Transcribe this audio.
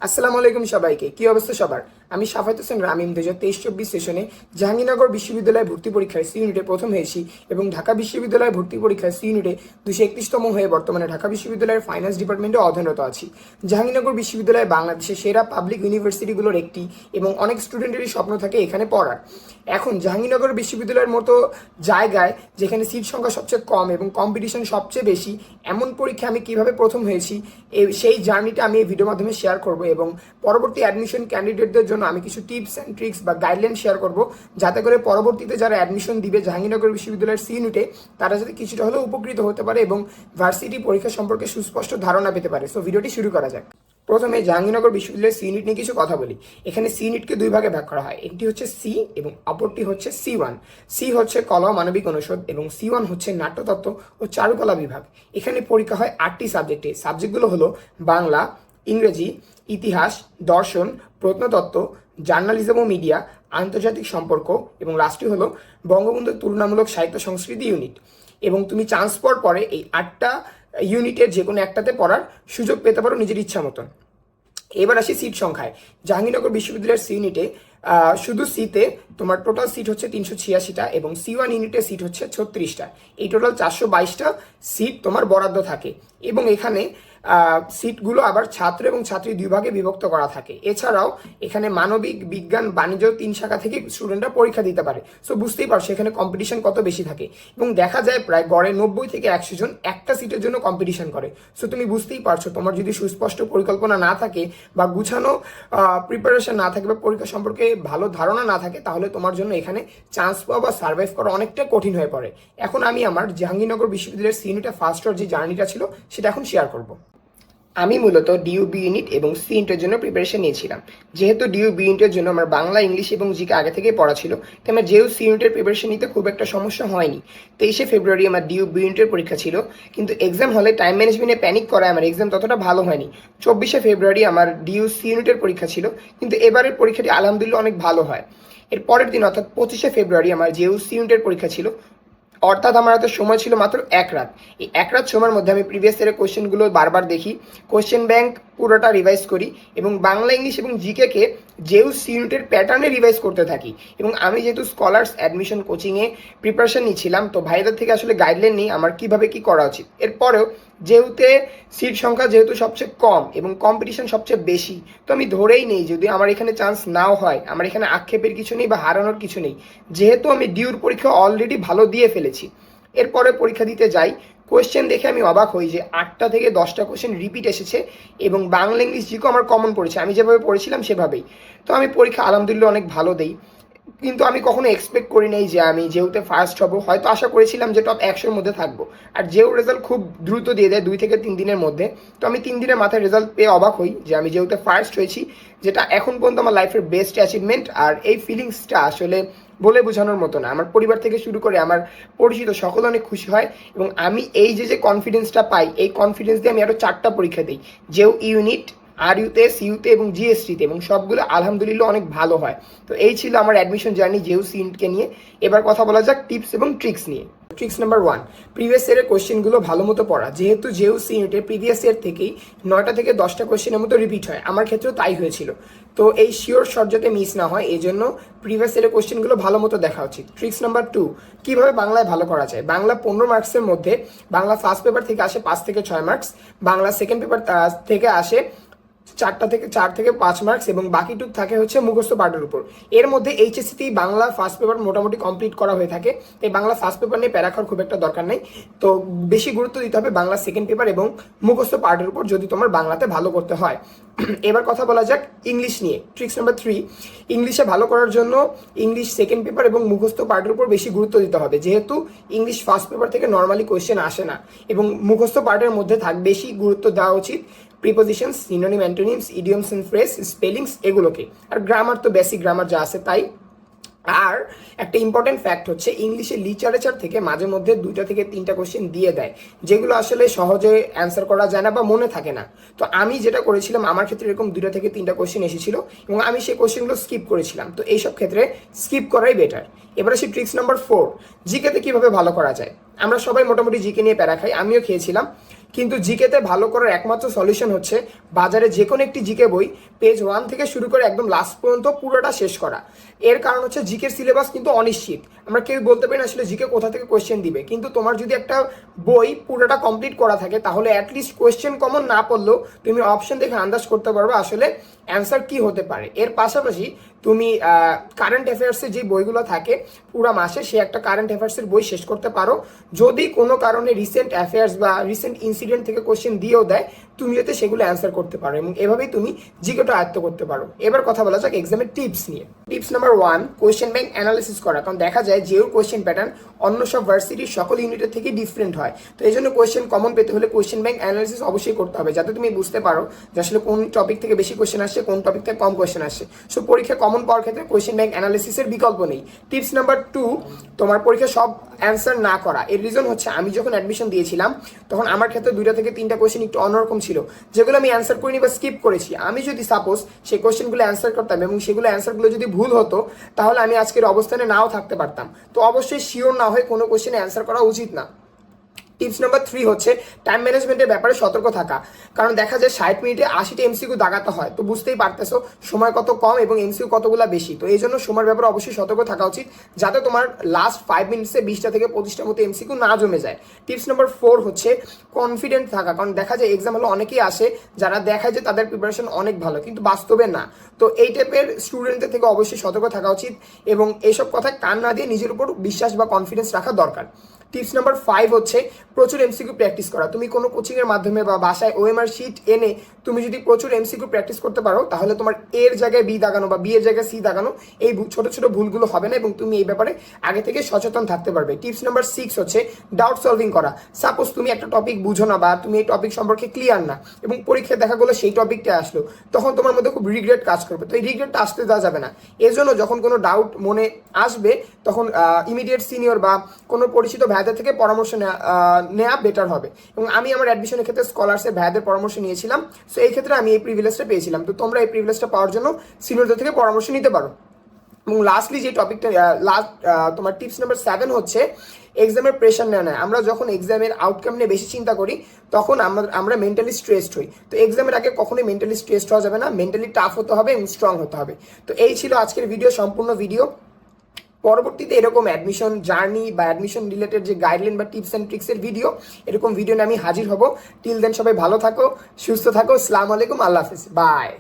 আসসালামু আলাইকুম সবাইকে। কি অবস্থা সবার? আমি শাফাত হোসেন রামিম 2023-24 সেশনে জাহাঙ্গীরনগর বিশ্ববিদ্যালয় ভর্তি পরীক্ষায় সি ইউনিটে প্রথম হয়েছি এবং ঢাকা বিশ্ববিদ্যালয় ভর্তি পরীক্ষায় সি ইউনিটে 231তম হয়ে বর্তমানে ঢাকা বিশ্ববিদ্যালয়ের ফাইন্যান্স ডিপার্টমেন্টে অধ্যয়নরত আছি। জাহাঙ্গীরনগর বিশ্ববিদ্যালয় বাংলাদেশের সেরা পাবলিক ইউনিভার্সিটিগুলোর একটি এবং অনেক স্টুডেন্টেরই স্বপ্ন থাকে এখানে পড়ার। এখন জাহাঙ্গীরনগর বিশ্ববিদ্যালয়ের মতো জায়গায় যেখানে সিট সংখ্যা সবচেয়ে কম এবং কম্পিটিশন সবচেয়ে বেশি, এমন পরীক্ষা আমি কিভাবে প্রথম হয়েছি সেই জার্নিটা আমি এই ভিডিওর মাধ্যমে শেয়ার করব এবং পরবর্তী অ্যাডমিশন ক্যান্ডিডেটদের জন্য আমি কিছু টিপস অ্যান্ড ট্রিক্স বা গাইডলাইন শেয়ার করব, যাতে করে পরবর্তীতে যারা অ্যাডমিশন দিবে জাহাঙ্গীরনগর বিশ্ববিদ্যালয়ের সি ইউনিটে তারা যাতে কিছুটা হলেও উপকৃত হতে পারে এবং ভার্সিটি পরীক্ষা সম্পর্কে সুস্পষ্ট ধারণা পেতে পারে। সো ভিডিওটি শুরু করা যাক। প্রথমে জাহাঙ্গীরনগর বিশ্ববিদ্যালয়ের সি ইউনিট নিয়ে কিছু কথা বলি। এখানে সি ইউনিটকে দুই ভাগে ভাগ করা হয়, একটি হচ্ছে সি এবং অপরটি হচ্ছে C1। সি হচ্ছে কলা ও মানবিক অনুষদ এবং C1 হচ্ছে নাট্যতত্ত্ব ও চারুকলা বিভাগ। এখানে পরীক্ষা হয় 8টি সাবজেক্টে। সাবজেক্টগুলো হলো বাংলা, ইংরেজি, ইতিহাস, দর্শন, প্রত্নতত্ত্ব, জার্নালিজম ও মিডিয়া, আন্তর্জাতিক সম্পর্ক এবং লাস্টটি হলো বঙ্গবন্ধু তুলনামূলক সাহিত্য সংস্কৃতি ইউনিট। এবং তুমি চান্স পাওয়ার পরে এই 8টা ইউনিটের যে কোনো একটাতে পড়ার সুযোগ পেতে পারো নিজের ইচ্ছা মতন। এবার আসি সিট সংখ্যায়। জাহাঙ্গীরনগর বিশ্ববিদ্যালয়ের সি ইউনিটে শুধু সিতে তোমার টোটাল সিট হচ্ছে 386টা এবং C1 ইউনিটে সিট হচ্ছে 36টা। এই টোটাল 422টা সিট তোমার বরাদ্দ থাকে এবং এখানে সিটগুলো আবার ছাত্র এবং ছাত্রী দুই ভাগে বিভক্ত করা থাকে। এছাড়াও এখানে মানবিক, বিজ্ঞান, বাণিজ্য 3 শাখা থেকে স্টুডেন্টরা পরীক্ষা দিতে পারে। সো বুঝতেই পারছো এখানে কম্পিটিশন কত বেশি থাকে এবং দেখা যায় প্রায় গড়ে 90 থেকে 100 জন একটা সিটের জন্য কম্পিটিশন করে। সো তুমি বুঝতেই পারছো তোমার যদি সুস্পষ্ট পরিকল্পনা না থাকে বা গুছানো প্রিপারেশন না থাকে বা পরীক্ষা সম্পর্কে ভালো ধারণা না থাকে, তাহলে তোমার জন্য এখানে চান্স পাওয়া বা সার্ভাইভ করা অনেকটা কঠিন হয়ে পড়ে। এখন আমি আমার জাহাঙ্গীরনগর বিশ্ববিদ্যালয়ের সি ইউনিটে ফার্স্ট ইয়ার যে জার্নিটা ছিল সেটা এখন শেয়ার করব। আমি মূলত ডিইউবি ইউনিট এবং সি ইউনিটের জন্য প্রিপারেশন নিয়েছিলাম। যেহেতু ডিইউবি ইউনিটের জন্য আমার বাংলা, ইংলিশ এবং জিকে আগে থেকেই পড়া ছিল, তাই আমার যেহেতু সি ইউনিটের প্রিপারেশন নিতে খুব একটা সমস্যা হয়নি। 23শে ফেব্রুয়ারি আমার ডিইউবি ইউনিটের পরীক্ষা ছিল, কিন্তু এক্সাম হলে টাইম ম্যানেজমেন্টে প্যানিক করায় আমার এক্সাম ততটা ভালো হয়নি। 24শে ফেব্রুয়ারি আমার ডিইউ সি ইউনিটের পরীক্ষা ছিল, কিন্তু এবারের পরীক্ষাটি আলহামদুলিল্লাহ অনেক ভালো হয়। এর পরের দিন অর্থাৎ 25শে ফেব্রুয়ারি আমার যেউ সি ইউনিটের পরীক্ষা ছিল, অর্থাৎ আমার হাতে সময় ছিল মাত্র 1 রাত। এই 1 রাত সময়ের মধ্যে আমি প্রিভিয়াস ইয়ারের কোশ্চেনগুলো বারবার দেখি, কোশ্চেন ব্যাংক পুরোটা রিভাইজ করি এবং বাংলা, ইংলিশ এবং জিকেকে জেউস ইউনিটের প্যাটার্নে রিভাইজ করতে থাকি। এবং আমি যেহেতু স্কলার্স অ্যাডমিশন কোচিংয়ে প্রিপারেশন নিচ্ছিলাম, তো ভাইদের থেকে আসলে গাইডলাইন নিই আমার কীভাবে কী করা উচিত। এরপরেও যেহেতু সিট সংখ্যা যেহেতু সবচেয়ে কম এবং কম্পিটিশন সবচেয়ে বেশি, তো আমি ধরেই নেই যদি আমার এখানে চান্স নাও হয়, আমার এখানে আক্ষেপের কিছু নেই বা হারানোর কিছু নেই, যেহেতু আমি ডিউর পরীক্ষা অলরেডি ভালো দিয়ে ফেলেছি। এরপরে পরীক্ষা দিতে যাই, কোয়েশ্চেন দেখে আমি অবাক হই যে 8টা থেকে 10টা কোয়েশ্চেন রিপিট এসেছে এবং বাংলা, ইংলিশ, জিকেও আমার কমন পড়েছে, আমি যেভাবে পড়েছিলাম সেভাবেই। তো আমি পরীক্ষা আলহামদুলিল্লাহ অনেক ভালো দেই, কিন্তু আমি কখনো এক্সপেক্ট করি নাই যে আমি যেহেতু ফার্স্ট হব। হয়তো আশা করেছিলাম যে টপ 100-র মধ্যে থাকবো, আর যেও রেজাল্ট খুব দ্রুত দিয়ে দেয় 2 থেকে 3 দিনের মধ্যে। তো আমি 3 দিনের মাথায় রেজাল্ট পেয়ে অবাক হই যে আমি যেহেতু ফার্স্ট হয়েছি, যেটা এখন পর্যন্ত আমার লাইফের বেস্ট অ্যাচিভমেন্ট। আর এই ফিলিংসটা আসলে বলে বোঝানোর মতো না। আমার পরিবার থেকে শুরু করে আমার পরিচিত সকলে অনেক খুশি হয় এবং আমি এই যে কনফিডেন্সটা পাই, এই কনফিডেন্স দিয়ে আমি আরও 4টা পরীক্ষা দিই, যেও ইউনিট, আর ইউতে, সিইউতে এবং জিএসটিতে, এবং সবগুলো আলহামদুলিল্লাহ অনেক ভালো হয়। তো এই ছিল আমার অ্যাডমিশন জার্নি যেউ সি ইউনিটকে নিয়ে। এবার কথা বলা যাক টিপস এবং ট্রিক্স নিয়ে। ট্রিক্স নাম্বার 1, প্রিভিয়াস ইয়ারের কোয়েশ্চেনগুলো ভালো মতো পড়া। যেহেতু যেউ সি ইউনিটে প্রিভিয়াস ইয়ার থেকেই 9টা থেকে 10টা কোয়েশ্চেনের মতো রিপিট হয়, আমার ক্ষেত্রেও তাই হয়েছিল। তো এই শিওর শর্ট যাতে মিস না হয়, এই জন্য প্রিভিয়াস ইয়ারের কোয়েশ্চেনগুলো ভালো মতো দেখা উচিত। ট্রিক্স নাম্বার 2, কীভাবে বাংলায় ভালো করা যায়। বাংলা 15 মার্কসের মধ্যে বাংলা ফার্স্ট পেপার থেকে আসে 5 থেকে 6 মার্কস, বাংলা সেকেন্ড পেপার থেকে আসে 4 থেকে 5 মার্কস এবং বাকিটুক থাকে হচ্ছে মুখস্থ পাঠের উপর। এর মধ্যে এইচএসসিতেই বাংলা ফার্স্ট পেপার মোটামুটি কমপ্লিট করা হয়ে থাকে, তাই বাংলা ফার্স্ট পেপার নিয়ে প্যারা খাওয়ার খুব একটা দরকার নেই। তো বেশি গুরুত্ব দিতে হবে বাংলা সেকেন্ড পেপার এবং মুখস্থ পাঠের উপর, যদি তোমার বাংলাতে ভালো করতে হয়। এবার কথা বলা যাক ইংলিশ নিয়ে। ট্রিক্স নাম্বার 3, ইংলিশে ভালো করার জন্য ইংলিশ সেকেন্ড পেপার এবং মুখস্থ পাঠের উপর বেশি গুরুত্ব দিতে হবে। যেহেতু ইংলিশ ফার্স্ট পেপার থেকে নর্মালি কোয়েশ্চেন আসে না এবং মুখস্থ পাঠের মধ্যে বেশি গুরুত্ব দেওয়া উচিত prepositions, synonym, antonyms, idioms and phrase, spellings এগুলোকে। আর গ্রামার তো বেসিক গ্রামার যা আছে তাই। আর একটা ইম্পর্টেন্ট ফ্যাক্ট হচ্ছে ইংলিশে লিটারেচার থেকে মাঝে মধ্যে 2টা থেকে 3টা কোশ্চেন দিয়ে দেয়, যেগুলো আসলে সহজে অ্যান্সার করা যায় না বা মনে থাকে না। তো আমি যেটা করেছিলাম, আমার ক্ষেত্রে এরকম 2টা থেকে 3টা কোশ্চেন এসেছিল এবং আমি সেই কোশ্চেনগুলো স্কিপ করেছিলাম। তো এইসব ক্ষেত্রে স্কিপ করাই বেটার। এবার আসি ট্রিক্স নাম্বার 4, জিকেতে কীভাবে ভালো করা যায়। আমরা সবাই মোটামুটি জিকে নিয়ে প্যারা খাই, আমিও খেয়েছিলাম, কিন্তু জিকেতে ভালো করার একমাত্র সলিউশন হচ্ছে বাজারে যে কোনো একটি জিকে বই পেজ 1 থেকে শুরু করে একদম লাস্ট পর্যন্ত পুরোটা শেষ করা। এর কারণ হচ্ছে জিকের সিলেবাস কিন্তু অনিশ্চিত, আমরা কেউ বলতে পারি না আসলে জিকে কোথা থেকে কোয়েশ্চেন দিবে। কিন্তু তোমার যদি একটা বই পুরোটা কমপ্লিট করা থাকে তাহলে অ্যাটলিস্ট কোয়েশ্চেন কমন না পড়লেও তুমি অপশন দেখে আন্দাজ করতে পারবে আসলে অ্যান্সার কি হতে পারে। এর পাশাপাশি তুমি কারেন্ট অ্যাফেয়ার্সের যে বইগুলো থাকে পুরো মাসে সে একটা কারেন্ট অ্যাফেয়ার্সের বই শেষ করতে পারো। যদি কোনো কারণে রিসেন্ট অ্যাফেয়ার্স বা রিসেন্ট ইনসিডেন্ট থেকে কোশ্চেন দিয়েও দেয় তুমি যাতে সেগুলো অ্যান্সার করতে পারো এবং এভাবেই তুমি জিকেটা আয়ত্ত করতে পারো। এবার কথা বলা যাক এক্সামের টিপস নিয়ে। Tips number 1, question bank analysis করা। কারণ দেখা যায় যেও কোয়েশ্চেন প্যাটার্ন অন্য সব ভার্সিটির সকল ইউনিটের থেকে ডিফারেন্ট হয়, তো এই জন্য কোয়েশ্চেন কমন পেতে হলে কোয়েশ্চেন ব্যাংক অ্যানালিসিস অবশ্যই করতে হবে যাতে তুমি বুঝতে পারো যে আসলে কোন টপিক থেকে বেশি কোয়েশ্চেন আসছে, কোন টপিক থেকে কম কোয়েশ্চেন আসছে। সো পরীক্ষা কমন পাওয়ার ক্ষেত্রে কোয়েশ্চেন ব্যাংক অ্যানালিসিসের বিকল্প নেই। টিপস নাম্বার 2, তোমার পরীক্ষা সব অ্যান্সার না করা। এর রিজন হচ্ছে আমি যখন অ্যাডমিশন দিয়েছিলাম তখন আমার ক্ষেত্রে 2টা থেকে 3টা কোয়েশ্চেন একটু অন্যরকম ছিল যেগুলো আমি অ্যান্সার করিনি বা স্কিপ করেছি। আমি যদি সাপোজ সেই কোয়েশ্চেনগুলো অ্যান্সার করতাম এবং সেগুলো অ্যান্সারগুলো যদি ভুল হতো তাহলে আমি আজকের অবস্থানে নাও থাকতে পারতাম। তো অবশ্যই শিওর না হয়ে কোনো কোয়েশ্চেনে অ্যান্সার করা উচিত না। টিপস নাম্বার 3 হচ্ছে টাইম ম্যানেজমেন্টের ব্যাপারে সতর্ক থাকা। কারণ দেখা যায় 60 মিনিটে 80টা এমসিকিউ দাগাতে হয়, তো বুঝতেই পারতেছো সময় কত কম এবং এমসিকিউ কতগুলো বেশি। তো এই জন্য সময়ের ব্যাপারে অবশ্যই সতর্ক থাকা উচিত যাতে তোমার লাস্ট 5 মিনিটসে 20টা থেকে 25টার মতো এমসিকিউ না জমে যায়। টিপস নাম্বার 4 হচ্ছে কনফিডেন্ট থাকা। কারণ দেখা যায় এক্সাম হলে অনেকেই আসে যারা দেখায় যে তাদের প্রিপারেশন অনেক ভালো কিন্তু বাস্তবে না। তো এই টাইপের স্টুডেন্টদের থেকে অবশ্যই সতর্ক থাকা উচিত এবং এইসব কথায় কান না দিয়ে নিজের উপর বিশ্বাস বা কনফিডেন্স রাখা দরকার। টিপস নাম্বার 5 হচ্ছে প্রচুর এমসিকিউ প্র্যাকটিস করা। তুমি কোনো কোচিংয়ের মাধ্যমে বা বাসায় ওএমআর শিট এনে তুমি যদি প্রচুর এমসিকিউ প্র্যাকটিস করতে পারো তাহলে তোমার এর জায়গায় বি দাগানো বা বি এর জায়গায় সি দাগানো এই ছোট ছোট ভুলগুলো হবে না এবং তুমি এই ব্যাপারে আগে থেকে সচেতন থাকতে পারবে। টিপস নাম্বার 6 হচ্ছে ডাউট সলভিং করা। সাপোজ তুমি একটা টপিক বুঝো না বা তুমি এই টপিক সম্পর্কে ক্লিয়ার না এবং পরীক্ষায় দেখা গেলো সেই টপিকটা আসলো, তখন তোমার মধ্যে খুব রিগ্রেট কাজ করবে। তো এই রিগ্রেটটা আসতে দেওয়া যাবে না। এজন্য যখন কোনো ডাউট মনে আসবে তখন ইমিডিয়েট সিনিয়র বা কোনো পরিচিত ভাইদের থেকে পরামর্শ নেওয়া বেটার হবে। এবং আমি আমার অ্যাডমিশনের ক্ষেত্রে স্কলারসের ভাইদের পরামর্শ নিয়েছিলাম, সো এই ক্ষেত্রে আমি এই প্রিভিলেজটা পেয়েছিলাম। তো তোমরা এই প্রিভিলেজটা পাওয়ার জন্য সিনিয়রদের থেকে পরামর্শ নিতে পারো। এবং লাস্টলি যে টপিকটা তোমার টিপস নাম্বার 7 হচ্ছে এক্সামের প্রেশার নেওয়া নেয়। আমরা যখন এক্সামের আউটকাম নিয়ে বেশি চিন্তা করি তখন আমরা মেন্টালি স্ট্রেসড হই। তো এক্সামের আগে কখনোই মেন্টালি স্ট্রেসড হওয়া যাবে না, মেন্টালি টাফ হতে হবে এবং স্ট্রং হতে হবে। তো এই ছিল আজকের ভিডিও, সম্পূর্ণ ভিডিও। পরবর্তীতে এরকম অ্যাডমিশন জার্নি বা অ্যাডমিশন রিলেটেড যে গাইডলাইন বা টিপস অ্যান্ড ট্রিক্সের ভিডিও এরকম ভিডিও নিয়ে আমি হাজির হব। টিল দেন সবাই ভালো থাকো, সুস্থ থাকো। আসসালামু আলাইকুম, আল্লাহ হাফেজ, বাই।